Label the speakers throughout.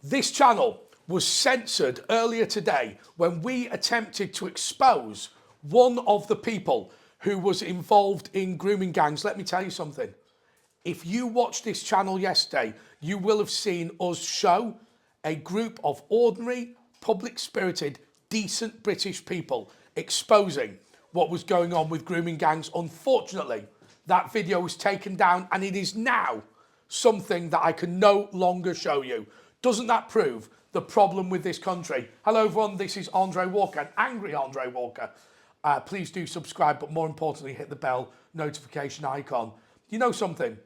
Speaker 1: This channel was censored earlier today when we attempted to expose one of the people who was involved in grooming gangs. Let me tell you something. If you watched this channel yesterday, you will have seen us show a group of ordinary, public-spirited, decent British people exposing what was going on with grooming gangs. Unfortunately, that video was taken down and it is now something that I can no longer show you. Doesn't that prove the problem with this country? Hello everyone, this is Andre Walker, an angry Andre Walker. Please do subscribe, but more importantly, hit the bell notification icon. You know something?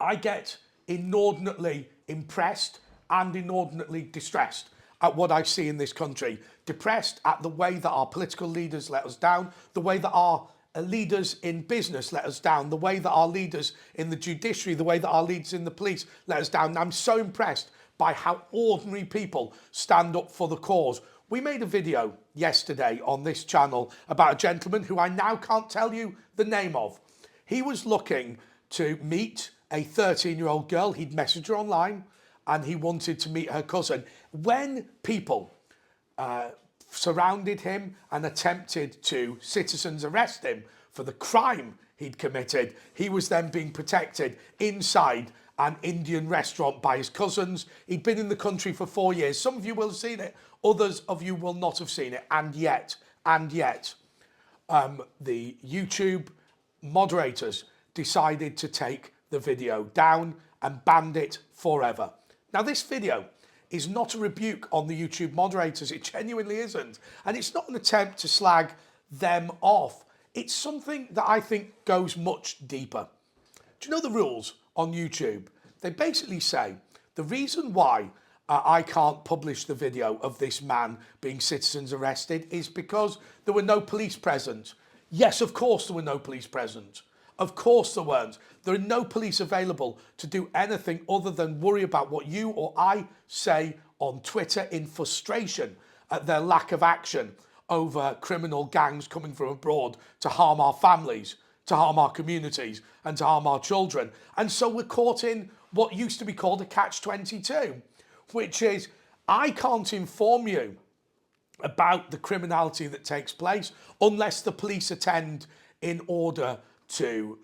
Speaker 1: I get inordinately impressed and inordinately distressed at what I see in this country. Depressed at the way that our political leaders let us down, the way that our leaders in business let us down, the way that our leaders in the judiciary, the way that our leaders in the police let us down. And I'm so impressed by how ordinary people stand up for the cause. We made a video yesterday on this channel about a gentleman who I now can't tell you the name of. He was looking to meet a 13-year-old girl. He'd messaged her online and he wanted to meet her cousin. When people surrounded him and attempted to citizens arrest him for the crime he'd committed, he was then being protected inside an Indian restaurant by his cousins. He'd been in the country for 4 years. Some of you will have seen it, others of you will not have seen it. And yet, the YouTube moderators decided to take the video down and banned it forever. Now, this video is not a rebuke on the YouTube moderators. It genuinely isn't. And it's not an attempt to slag them off. It's something that I think goes much deeper. Do you know the rules on YouTube? They basically say the reason why I can't publish the video of this man being citizens arrested is because there were no police present. Yes, of course there were no police present. Of course there weren't. There are no police available to do anything other than worry about what you or I say on Twitter in frustration at their lack of action over criminal gangs coming from abroad to harm our families, to harm our communities and to harm our children. And so we're caught in what used to be called a catch-22, which is I can't inform you about the criminality that takes place unless the police attend in order to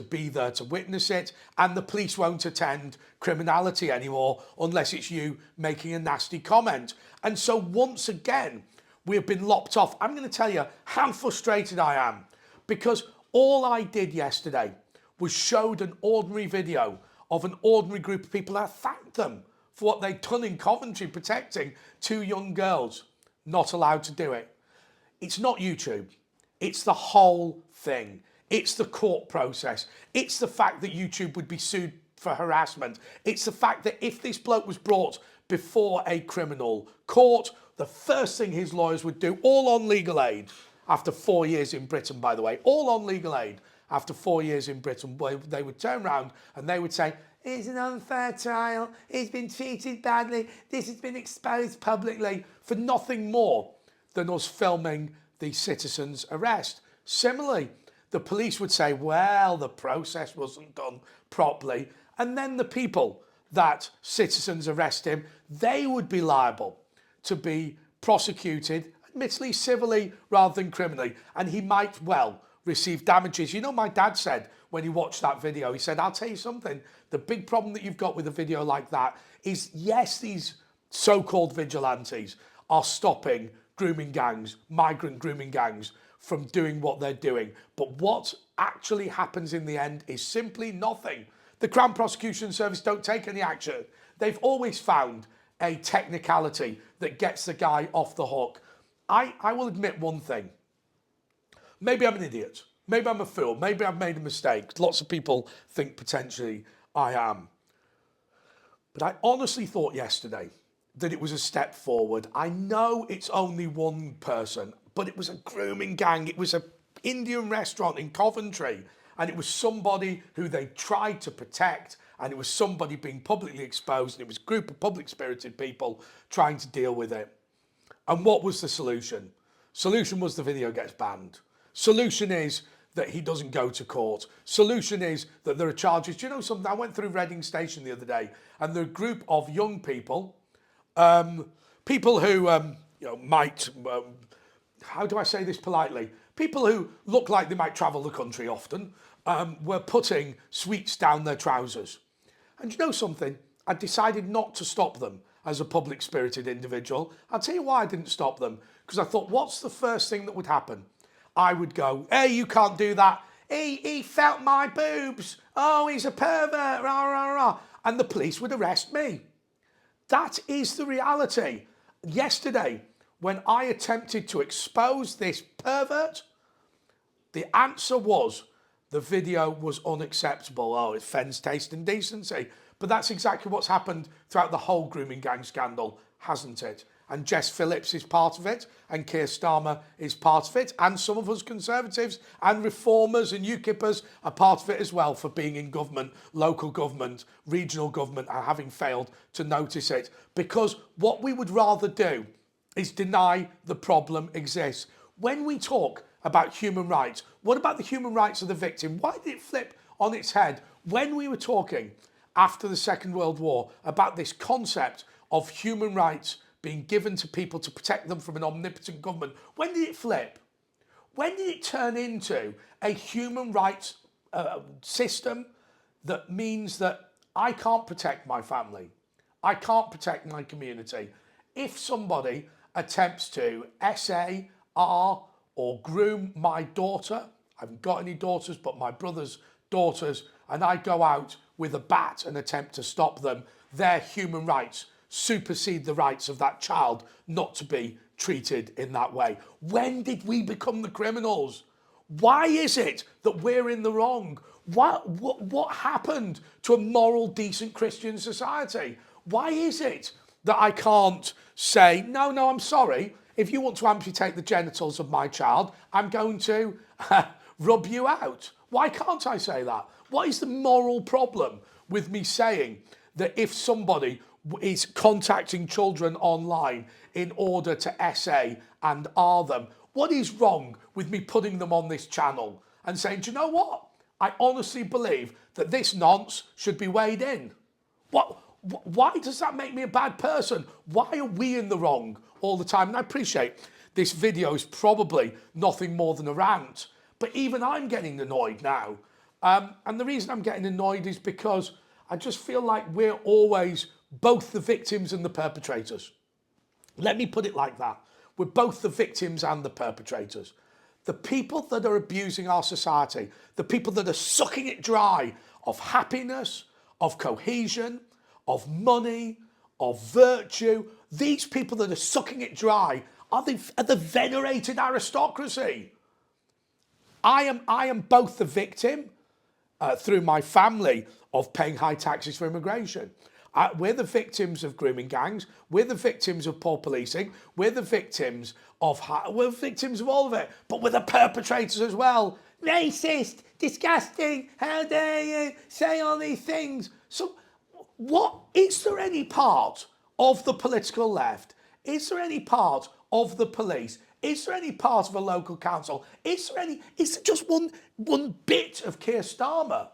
Speaker 1: be there to witness it, and the police won't attend criminality anymore unless it's you making a nasty comment. And so once again, we have been lopped off. I'm going to tell you how frustrated I am, because all I did yesterday was showed an ordinary video of an ordinary group of people. I thanked them for what they'd done in Coventry, protecting 2 young girls. Not allowed to do it. It's not YouTube. It's the whole thing. It's the court process. It's the fact that YouTube would be sued for harassment. It's the fact that if this bloke was brought before a criminal court, the first thing his lawyers would do, all on legal aid, after 4 years in Britain, by the way, all on legal aid, after 4 years in Britain, they would turn around and they would say, it's an unfair trial, he's been treated badly, this has been exposed publicly, for nothing more than us filming the citizen's arrest. Similarly, the police would say, well, the process wasn't done properly. And then the people that citizens arrest him, they would be liable to be prosecuted, admittedly civilly rather than criminally. And he might well receive damages. You know, my dad said when he watched that video, he said, I'll tell you something. The big problem that you've got with a video like that is, yes, these so-called vigilantes are stopping grooming gangs, migrant grooming gangs, from doing what they're doing. But what actually happens in the end is simply nothing. The Crown Prosecution Service don't take any action. They've always found a technicality that gets the guy off the hook. I will admit one thing. Maybe I'm an idiot. Maybe I'm a fool. Maybe I've made a mistake. Lots of people think potentially I am. But I honestly thought yesterday that it was a step forward. I know it's only one person, but it was a grooming gang. It was an Indian restaurant in Coventry, and it was somebody who they tried to protect, and it was somebody being publicly exposed, and it was a group of public-spirited people trying to deal with it. And what was the solution? Solution was the video gets banned. Solution is that he doesn't go to court. Solution is that there are charges. Do you know something? I went through Reading Station the other day, and there are a group of young people, people who might, how do I say this politely? People who look like they might travel the country often, were putting sweets down their trousers. And you know something? I decided not to stop them as a public-spirited individual. I'll tell you why I didn't stop them. Because I thought, what's the first thing that would happen? I would go, hey, you can't do that. He felt my boobs. Oh, he's a pervert. Rah, rah, rah. And the police would arrest me. That is the reality. Yesterday, when I attempted to expose this pervert, the answer was the video was unacceptable. Oh, it offends taste and decency. But that's exactly what's happened throughout the whole grooming gang scandal, hasn't it? And Jess Phillips is part of it, and Keir Starmer is part of it, and some of us Conservatives and Reformers and UKIPers are part of it as well for being in government, local government, regional government, and having failed to notice it. Because what we would rather do is deny the problem exists. When we talk about human rights, what about the human rights of the victim? Why did it flip on its head when we were talking after the Second World War about this concept of human rights being given to people to protect them from an omnipotent government? When did it flip? When did it turn into a human rights system that means that I can't protect my family? I can't protect my community. If somebody attempts to SA, R, or groom my daughter, I haven't got any daughters, but my brother's daughters, and I go out with a bat and attempt to stop them, their human rights supersede the rights of that child not to be treated in that way. When did we become the criminals? Why is it that we're in the wrong? What happened to a moral, decent Christian society? Why is it that I can't say, no, I'm sorry, if you want to amputate the genitals of my child, I'm going to rub you out? Why can't I say that? What is the moral problem with me saying that if somebody is contacting children online in order to SA and R them, what is wrong with me putting them on this channel and saying, do you know what? I honestly believe that this nonce should be weighed in. Why does that make me a bad person? Why are we in the wrong all the time? And I appreciate this video is probably nothing more than a rant, but even I'm getting annoyed now. And the reason I'm getting annoyed is because I just feel like we're always both the victims and the perpetrators. Let me put it like that. We're both the victims and the perpetrators. The people that are abusing our society, the people that are sucking it dry of happiness, of cohesion, of money, of virtue, these people that are sucking it dry are the venerated aristocracy. I am both the victim through my family of paying high taxes for immigration. We're the victims of grooming gangs. We're the victims of poor policing. We're the victims of all of it. But we're the perpetrators as well. Racist, disgusting, how dare you say all these things. So is there any part of the political left? Is there any part of the police? Is there any part of a local council? Is there just one bit of Keir Starmer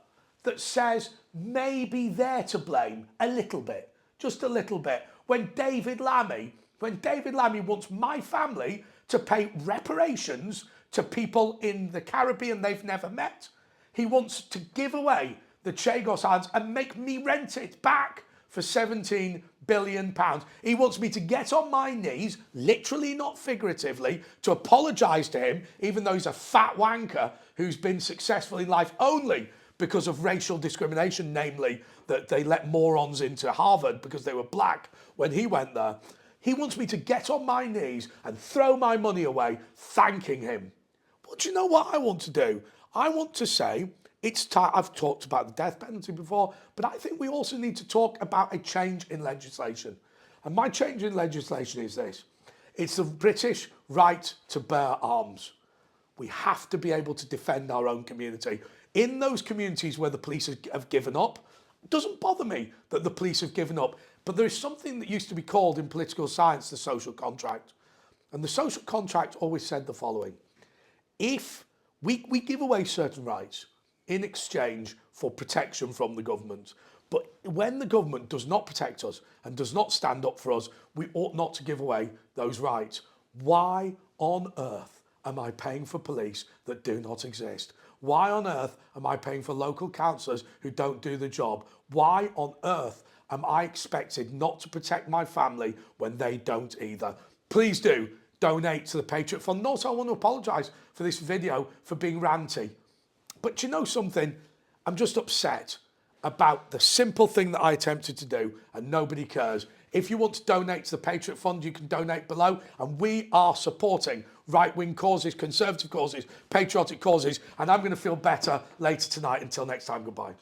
Speaker 1: that says maybe they're to blame a little bit, just a little bit? When David Lammy wants my family to pay reparations to people in the Caribbean they've never met, he wants to give away the Chagos Islands and make me rent it back for £17 billion. He wants me to get on my knees, literally not figuratively, to apologise to him, even though he's a fat wanker who's been successful in life only because of racial discrimination, namely that they let morons into Harvard because they were black when he went there. He wants me to get on my knees and throw my money away, thanking him. But do you know what I want to do? I want to say, it's time. I've talked about the death penalty before, but I think we also need to talk about a change in legislation. And my change in legislation is this. It's the British right to bear arms. We have to be able to defend our own community. In those communities where the police have given up, it doesn't bother me that the police have given up, but there is something that used to be called in political science the social contract. And the social contract always said the following. If We give away certain rights in exchange for protection from the government. But when the government does not protect us and does not stand up for us, we ought not to give away those rights. Why on earth am I paying for police that do not exist? Why on earth am I paying for local councillors who don't do the job? Why on earth am I expected not to protect my family when they don't either? Please do donate to the Patriot Fund. And also, I want to apologise for this video for being ranty. But you know something? I'm just upset about the simple thing that I attempted to do and nobody cares. If you want to donate to the Patriot Fund, you can donate below. And we are supporting right-wing causes, conservative causes, patriotic causes. And I'm going to feel better later tonight. Until next time, goodbye.